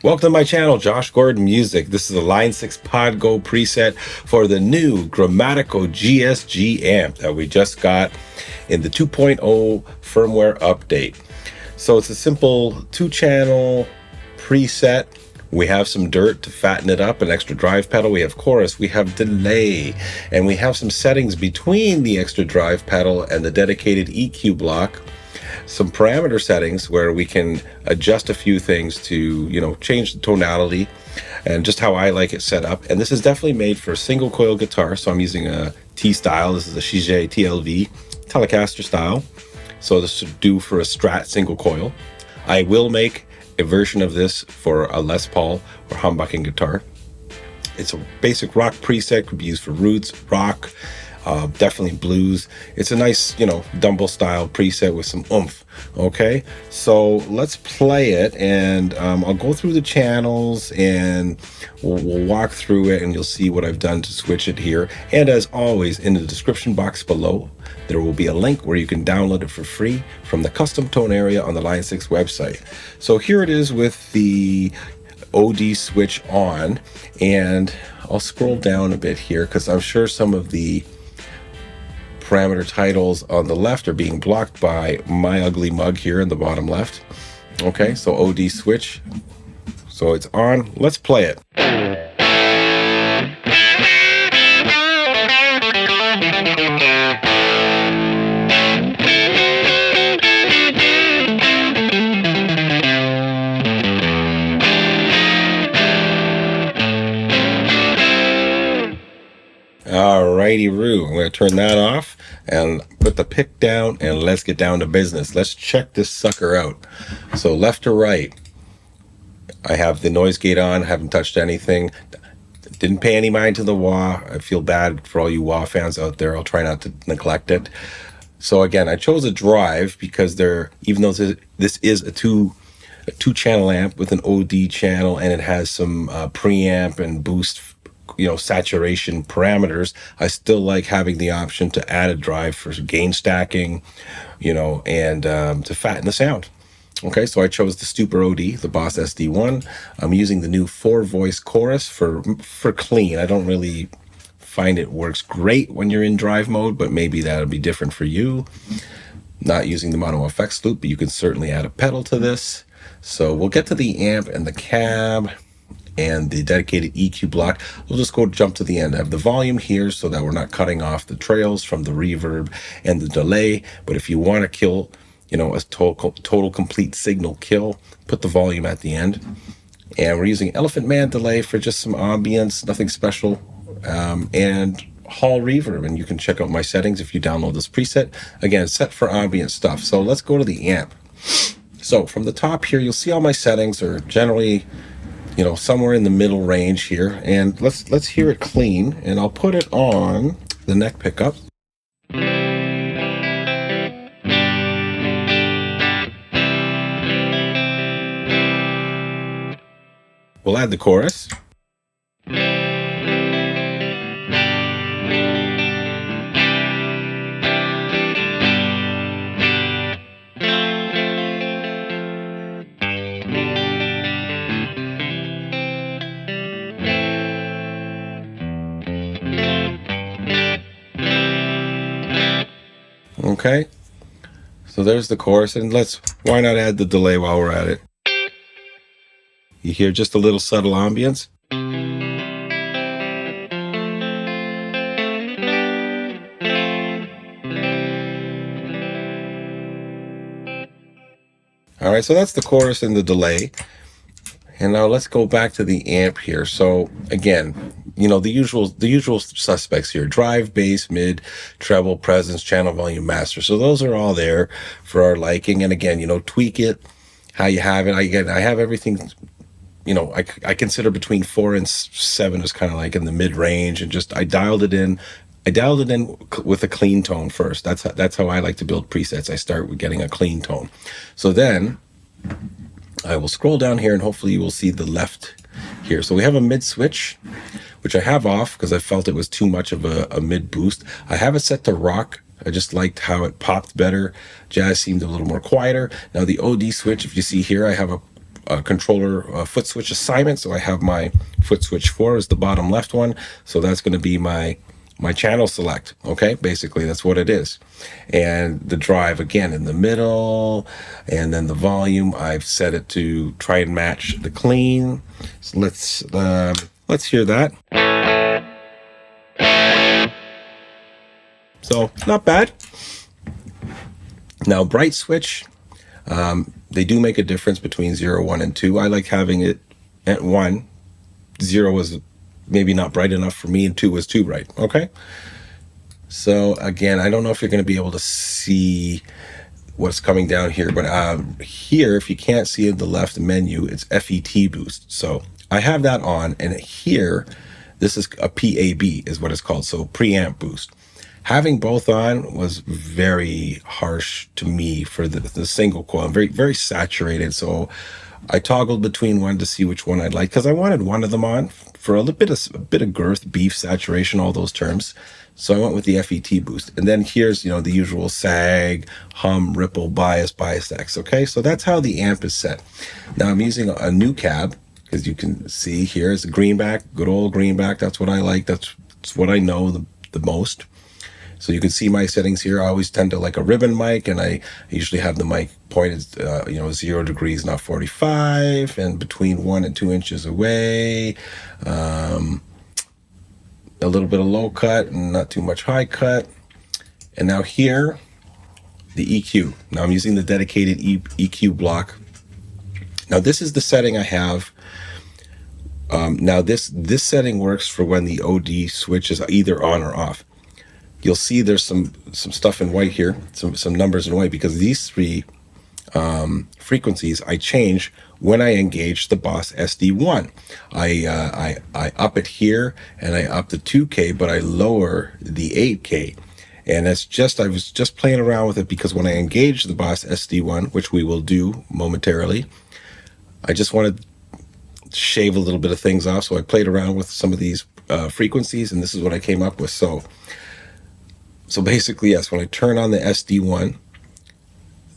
Welcome to my channel, Josh Gordon Music. This is a Line 6 Pod Go preset for the new Grammatico GSG amp that we just got in the 2.0 firmware update. So it's a simple 2-channel preset. We have some dirt to fatten it up, an extra drive pedal, we have chorus, we have delay, and we have some settings between the extra drive pedal and the dedicated EQ block. Some parameter settings where we can adjust a few things to, change the tonality and just how I like it set up. And this is definitely made for a single coil guitar. So I'm using a T style. This is a GSG TLV Telecaster style. So this should do for a Strat single coil. I will make a version of this for a Les Paul or humbucking guitar. It's a basic rock preset, could be used for roots, rock, definitely blues. It's a nice, Dumble style preset with some oomph. Okay, so let's play it, and I'll go through the channels and we'll walk through it, and you'll see what I've done to switch it here. And as always, in the description box below, there will be a link where you can download it for free from the custom tone area on the Line 6 website. So here it is with the OD switch on, and I'll scroll down a bit here because I'm sure some of the parameter titles on the left are being blocked by my ugly mug here in the bottom left. Okay, so OD switch. So it's on. Let's play it. Alrighty-roo, I'm going to turn that off and put the pick down, and let's get down to business. Let's check this sucker out. So left to right, I have the noise gate on, haven't touched anything. Didn't pay any mind to the wah. I feel bad for all you wah fans out there. I'll try not to neglect it. So again, I chose a drive because even though this is a two-channel amp with an OD channel, and it has some preamp and boost saturation parameters, I still like having the option to add a drive for gain stacking, and to fatten the sound. Okay, so I chose the Stuper OD, the Boss SD1. I'm using the new 4-voice chorus for clean. I don't really find it works great when you're in drive mode, but maybe that'll be different for you. Not using the mono effects loop, but you can certainly add a pedal to this. So we'll get to the amp and the cab and the dedicated EQ block. We'll just jump to the end. I have the volume here so that we're not cutting off the trails from the reverb and the delay. But if you want to kill, a total complete signal kill, put the volume at the end. And we're using Elephant Man delay for just some ambience, nothing special, and hall reverb. And you can check out my settings if you download this preset. Again, set for ambient stuff. So let's go to the amp. So from the top here, you'll see all my settings are generally somewhere in the middle range here, and let's hear it clean, and I'll put it on the neck pickup. We'll add the chorus. Okay, so there's the chorus, and why not add the delay while we're at it? You hear just a little subtle ambience. All right, so that's the chorus and the delay. And now let's go back to the amp here. So again, the usual suspects here: drive, bass, mid, treble, presence, channel volume, master. So those are all there for our liking. And again, tweak it how you have it. I have everything, I consider between 4 and 7 is kind of like in the mid range, and I dialed it in with a clean tone first. That's how I like to build presets. I start with getting a clean tone. So then I will scroll down here, and hopefully you will see the left here. So we have a mid switch, which I have off because I felt it was too much of a mid boost. I have it set to rock. I just liked how it popped better. Jazz seemed a little more quieter. Now the OD switch, if you see here, I have controller foot switch assignment. So I have my foot switch 4 is the bottom left one. So that's going to be my channel select. Okay, basically that's what it is. And the drive again in the middle, and then the volume I've set it to try and match the clean. So let's hear that. So not bad. Now bright switch, they do make a difference between 0, 1, and 2. I like having it at 1. 0 was maybe not bright enough for me, and 2 was too bright. Okay. So again, I don't know if you're going to be able to see what's coming down here, but here, if you can't see in the left menu, it's FET boost. So I have that on, and here, this is a PAB is what it's called. So preamp boost. Having both on was very harsh to me for the single coil. Very, very saturated. So I toggled between one to see which one I'd like, because I wanted one of them on for a bit of girth, beef, saturation, all those terms. So I went with the FET boost. And then here's, the usual sag, hum, ripple, bias X. Okay, so that's how the amp is set. Now I'm using a new cab, because you can see here is a greenback, good old greenback. That's what I like. That's what I know the most. So you can see my settings here. I always tend to like a ribbon mic, and I usually have the mic pointed, 0 degrees, not 45, and between 1 and 2 inches away. A little bit of low cut and not too much high cut. And now here, the EQ. Now I'm using the dedicated EQ block. Now this is the setting I have. Now this setting works for when the OD switch is either on or off. You'll see there's some stuff in white here, some numbers in white, because these 3 frequencies I change when I engage the Boss SD1. I up it here, and I up the 2K, but I lower the 8K. And I was just playing around with it, because when I engage the Boss SD1, which we will do momentarily, I just wanted to shave a little bit of things off. So I played around with some of these frequencies, and this is what I came up with. So basically, yes, when I turn on the SD1,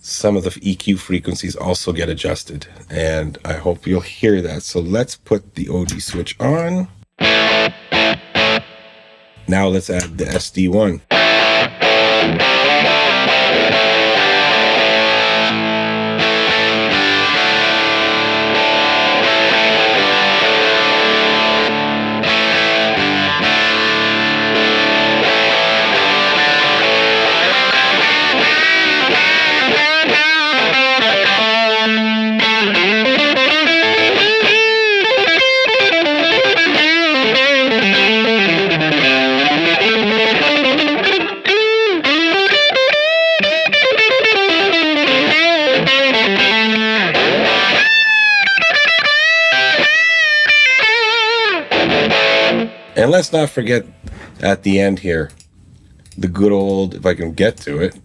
some of the EQ frequencies also get adjusted, and I hope you'll hear that. So let's put the OD switch on. Now let's add the SD1. And let's not forget at the end here, the good old, if I can get to it,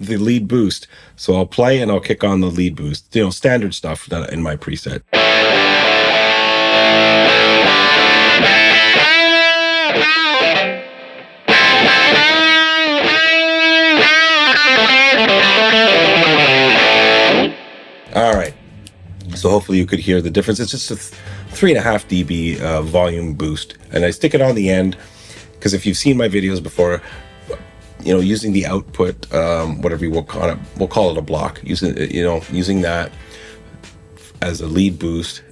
the lead boost. So I'll play and I'll kick on the lead boost, standard stuff that in my preset. All right. So hopefully you could hear the difference. It's just a 3.5 dB volume boost, and I stick it on the end because if you've seen my videos before, using the output, whatever we'll call it a block, using that as a lead boost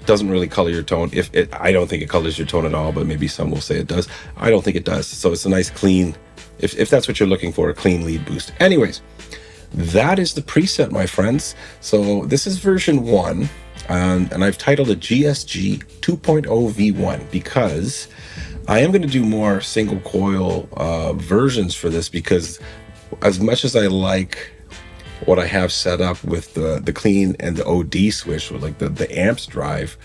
doesn't really color your tone. I don't think it colors your tone at all, but maybe some will say it does. I don't think it does. So it's a nice clean, if that's what you're looking for, a clean lead boost. Anyways, that is the preset, my friends. So this is version 1, and I've titled it GSG 2.0 V1 because I am going to do more single coil versions for this, because as much as I like what I have set up with the clean and the OD switch, or like the amps drive,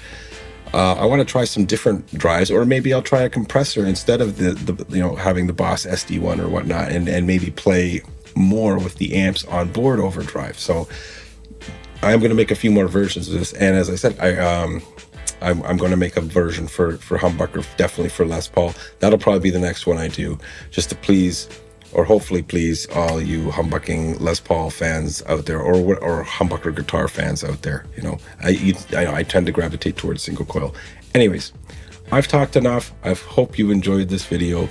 I want to try some different drives, or maybe I'll try a compressor instead of the having the Boss SD1 or whatnot, and maybe play more with the amps on board Overdrive. So I'm going to make a few more versions of this, and as I said, I'm going to make a version for humbucker, definitely for Les Paul. That'll probably be the next one I do, just to please or hopefully please all you humbucking Les Paul fans out there, or humbucker guitar fans out there. You know, I tend to gravitate towards single coil. Anyways, I've talked enough. I hope you enjoyed this video.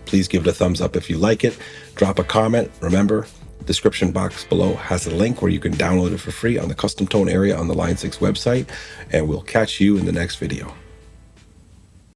Please give it a thumbs up if you like it. Drop a comment. Remember, description box below has a link where you can download it for free on the custom tone area on the Line 6 website, and we'll catch you in the next video.